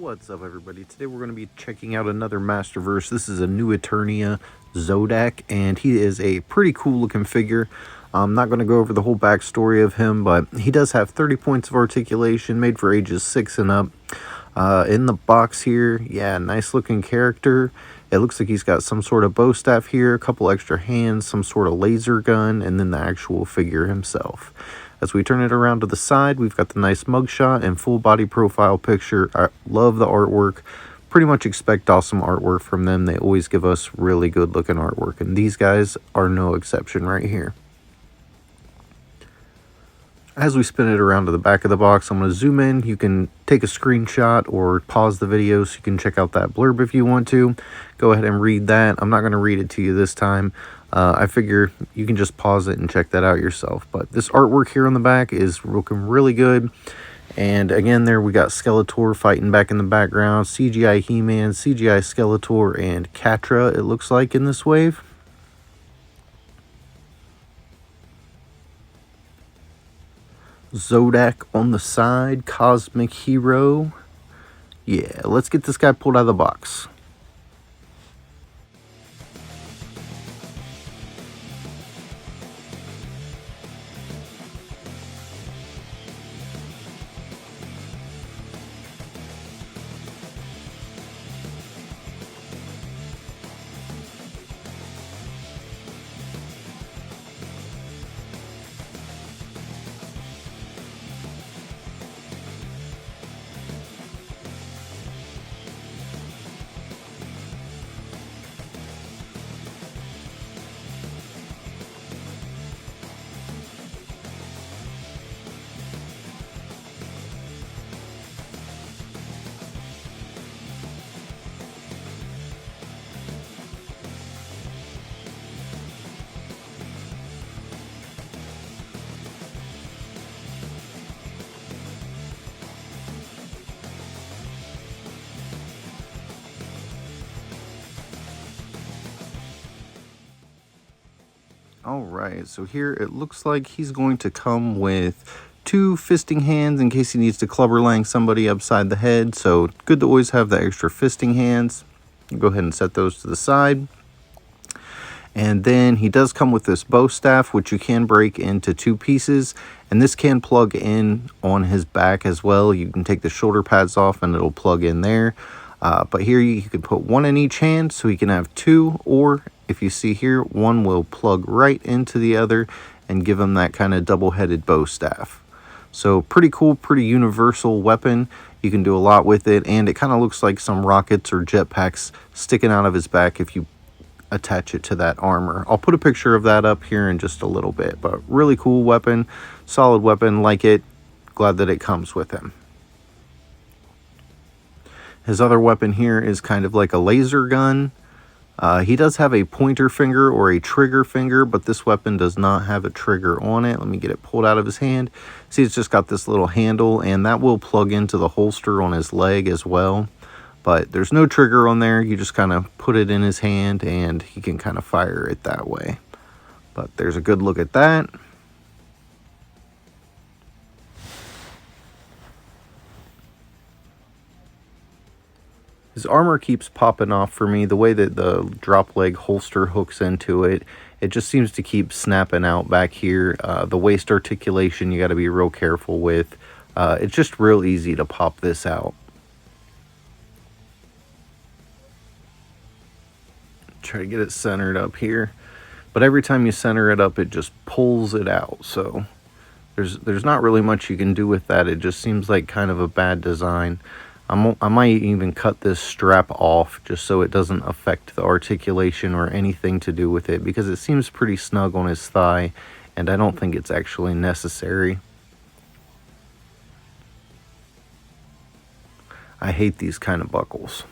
What's up, everybody? Today we're going to be checking out another Masterverse. This is a new Eternia Zodac, and he is a pretty cool looking figure. I'm not going to go over the whole backstory of him, but he does have 30 points of articulation, made for ages 6 and up. In the box here, yeah, nice looking character. It looks like he's got some sort of bow staff here, a couple extra hands, some sort of laser gun, and then the actual figure himself. As we turn it around to the side, we've got the nice mugshot and full body profile picture. I love the artwork. Pretty much expect awesome artwork from them. They always give us really good looking artwork, and these guys are no exception right here. As we spin it around to the back of the box, I'm going to zoom in. You can take a screenshot or pause the video so you can check out that blurb if you want to. Go ahead and read that. I'm not going to read it to you this time. I figure you can just pause it and check that out yourself. But this artwork here on the back is looking really good. And again, there we got Skeletor fighting back in the background. CGI He-Man, CGI Skeletor, and Catra, it looks like, in this wave. Zodac on the side, Cosmic Hero. Yeah, let's get this guy pulled out of the box. Alright, so here it looks like he's going to come with 2 fisting hands in case he needs to clubber lang somebody upside the head. So good to always have the extra fisting hands. Go ahead and set those to the side. And then he does come with this bow staff, which you can break into 2 pieces. And this can plug in on his back as well. You can take the shoulder pads off and it'll plug in there. But here you can put 1 in each hand, so he can have 2, or if you see here, 1 will plug right into the other and give him that kind of double-headed bow staff. So pretty cool, pretty universal weapon. You can do a lot with it, and it kind of looks like some rockets or jetpacks sticking out of his back if you attach it to that armor. I'll put a picture of that up here in just a little bit, but really cool weapon, solid weapon, like it. Glad that it comes with him. His other weapon here is kind of like a laser gun. He does have a pointer finger or a trigger finger, but this weapon does not have a trigger on it. Let me get it pulled out of his hand. See, it's just got this little handle, and that will plug into the holster on his leg as well. But there's no trigger on there. You just kind of put it in his hand, and he can kind of fire it that way. But there's a good look at that. His armor keeps popping off for me. The way that the drop leg holster hooks into it, it just seems to keep snapping out back here. The waist articulation you got to be real careful with. It's just real easy to pop this out. Try to get it centered up here. But every time you center it up, it just pulls it out. So there's not really much you can do with that. It just seems like kind of a bad design. I might even cut this strap off just so it doesn't affect the articulation or anything to do with it, because it seems pretty snug on his thigh, and I don't think it's actually necessary. I hate these kind of buckles.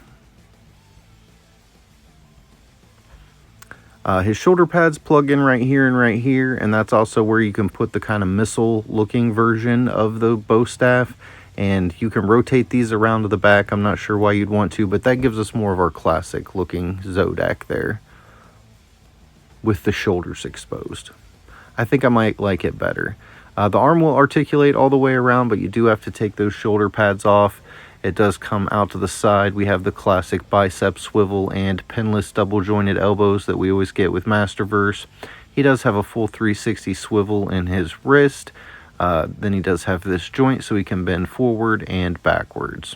His shoulder pads plug in right here, and that's also where you can put the kind of missile looking version of the bow staff. And you can rotate these around to the back. I'm not sure why you'd want to, but that gives us more of our classic looking Zodac there with the shoulders exposed. I think I might like it better. The arm will articulate all the way around, but you do have to take those shoulder pads off. It does come out to the side. We have the classic bicep swivel and pinless double jointed elbows that we always get with Masterverse. He does have a full 360 swivel in his wrist. Then he does have this joint so he can bend forward and backwards.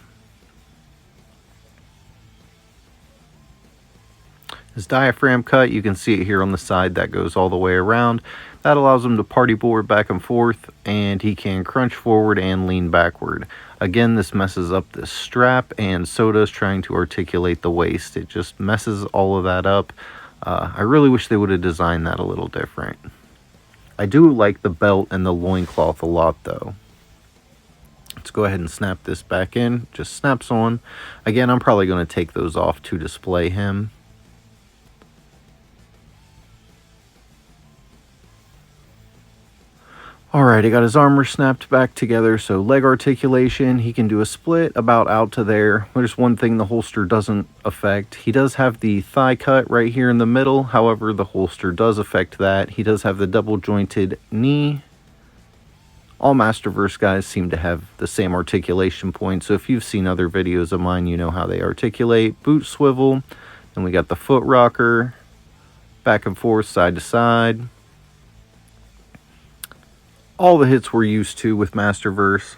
His diaphragm cut, you can see it here on the side, that goes all the way around. That allows him to party board back and forth, and he can crunch forward and lean backward. Again, this messes up this strap, and so does trying to articulate the waist. It just messes all of that up. I really wish they would have designed that a little different. I do like the belt and the loincloth a lot though. Let's go ahead and snap this back in. Just snaps on. Again, I'm probably going to take those off to display him. Alright, I got his armor snapped back together, so leg articulation, he can do a split about out to there. There's one thing the holster doesn't affect. He does have the thigh cut right here in the middle, however, the holster does affect that. He does have the double jointed knee. All Masterverse guys seem to have the same articulation point, so if you've seen other videos of mine, you know how they articulate. Boot swivel, then we got the foot rocker, back and forth, side to side. All the hits we're used to with Masterverse.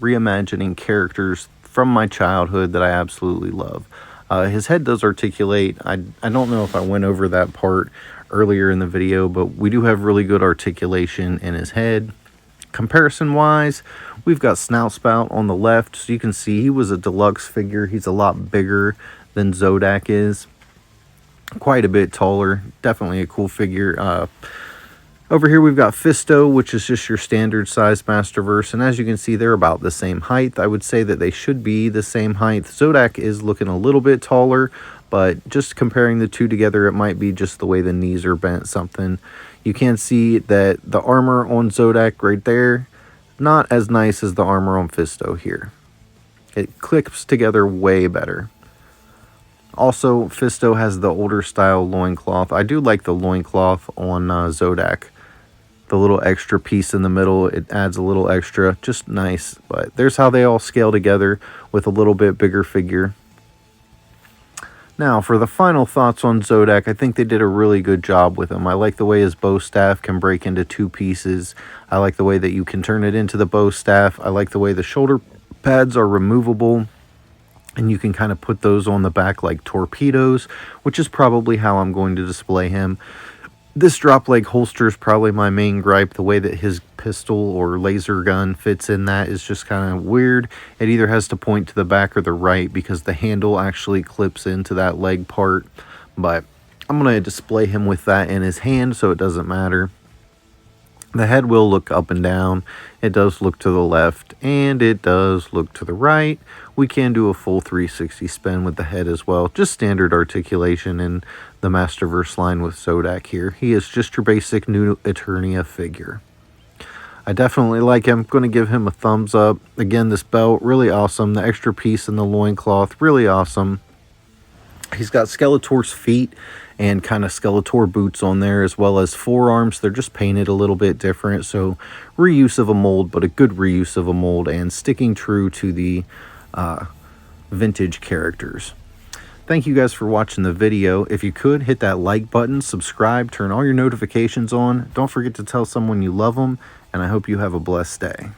Reimagining characters from my childhood that I absolutely love. His head does articulate. I don't know if I went over that part earlier in the video, but we do have really good articulation in his head. Comparison wise, we've got Snout Spout on the left, so you can see he was a deluxe figure. He's a lot bigger than Zodac is. Quite a bit taller. Definitely a cool figure. Over here we've got Fisto, which is just your standard size Masterverse, and as you can see, they're about the same height. I would say that they should be the same height. Zodac is looking a little bit taller, but just comparing the two together, it might be just the way the knees are bent something. You can see that the armor on Zodac right there, not as nice as the armor on Fisto here. It clicks together way better. Also, Fisto has the older style loincloth. I do like the loincloth on Zodac. The little extra piece in the middle, it adds a little extra, just nice. But there's how they all scale together with a little bit bigger figure. Now, for the final thoughts on Zodac, I think they did a really good job with him. I like the way his bow staff can break into two pieces. I like the way that you can turn it into the bow staff. I like the way the shoulder pads are removable, and you can kind of put those on the back like torpedoes, which is probably how I'm going to display him. This drop leg holster is probably my main gripe. The way that his pistol or laser gun fits in that is just kind of weird. It either has to point to the back or the right because the handle actually clips into that leg part. But I'm going to display him with that in his hand, so it doesn't matter. The head will look up and down. It does look to the left, and it does look to the right. We can do a full 360 spin with the head as well. Just standard articulation in the Masterverse line with Zodac here. He is just your basic new Eternia figure. I definitely like him. Going to give him a thumbs up. Again, this belt, really awesome. The extra piece in the loincloth, really awesome. He's got Skeletor's feet and kind of Skeletor boots on there, as well as forearms. They're just painted a little bit different, so reuse of a mold, but a good reuse of a mold, and sticking true to the vintage characters. Thank you guys for watching the video. If you could, hit that like button, subscribe, turn all your notifications on. Don't forget to tell someone you love them, and I hope you have a blessed day.